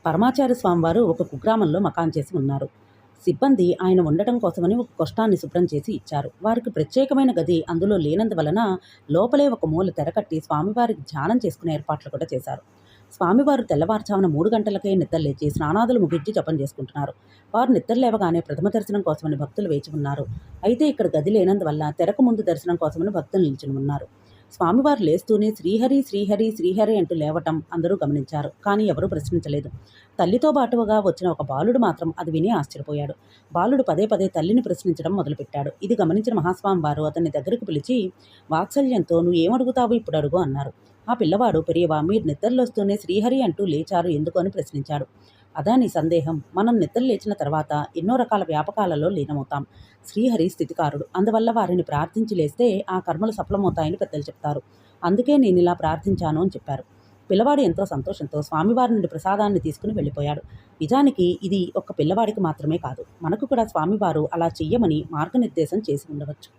పరమాచార్య స్వామివారు ఒక కుగ్రామంలో మకాన్ చేసి ఉన్నారు. సిబ్బంది ఆయన ఉండటం కోసమని ఒక కొష్టాన్ని శుభ్రం చేసి ఇచ్చారు. వారికి ప్రత్యేకమైన గది అందులో లేనందువలన లోపలే ఒక మూల తెరకట్టి స్వామివారికి ధ్యానం చేసుకునే ఏర్పాట్లు కూడా చేశారు. స్వామివారు తెల్లవారుజామున 3 గంటలకే నిద్రలేచి స్నానాదులు ముగించి జపం చేసుకుంటున్నారు. వారు నిద్ర లేవగానే ప్రథమ దర్శనం కోసమని భక్తులు వేచి ఉన్నారు. అయితే ఇక్కడ గది లేనందువల్ల తెరకు ముందు దర్శనం కోసమని భక్తులు నిల్చుని ఉన్నారు. స్వామివారు లేస్తూనే శ్రీహరి శ్రీహరి శ్రీహరి అంటూ లేవటం అందరూ గమనించారు. కానీ ఎవరూ ప్రశ్నించలేదు. తల్లితో బాటుగా వచ్చిన ఒక బాలుడు మాత్రం అది విని ఆశ్చర్యపోయాడు. బాలుడు పదే పదే తల్లిని ప్రశ్నించడం మొదలుపెట్టాడు. ఇది గమనించిన మహాస్వామి వారు అతన్ని దగ్గరకు పిలిచి వాత్సల్యంతో "నువ్వు ఏమడుగుతావు ఇప్పుడు అడుగు" అన్నారు. ఆ పిల్లవాడు "పెరియవా, మీరు నిద్రలోస్తూనే శ్రీహరి అంటూ లేచారు ఎందుకు" అని ప్రశ్నించాడు. అదా నీ సందేహం? మనం నిద్ర లేచిన తర్వాత ఎన్నో రకాల వ్యాపకాలలో లీనమవుతాం. శ్రీహరి స్థితికారుడు. అందువల్ల వారిని ప్రార్థించి లేస్తే ఆ కర్మలు సఫలమవుతాయని పెద్దలు చెప్తారు. అందుకే నేను ఇలా ప్రార్థించాను అని చెప్పారు. పిల్లవాడు ఎంతో సంతోషంతో స్వామివారి నుండి ప్రసాదాన్ని తీసుకుని వెళ్ళిపోయాడు. నిజానికి ఇది ఒక్క పిల్లవాడికి మాత్రమే కాదు, మనకు కూడా స్వామివారు అలా చెయ్యమని మార్గనిర్దేశం చేసి ఉండవచ్చు.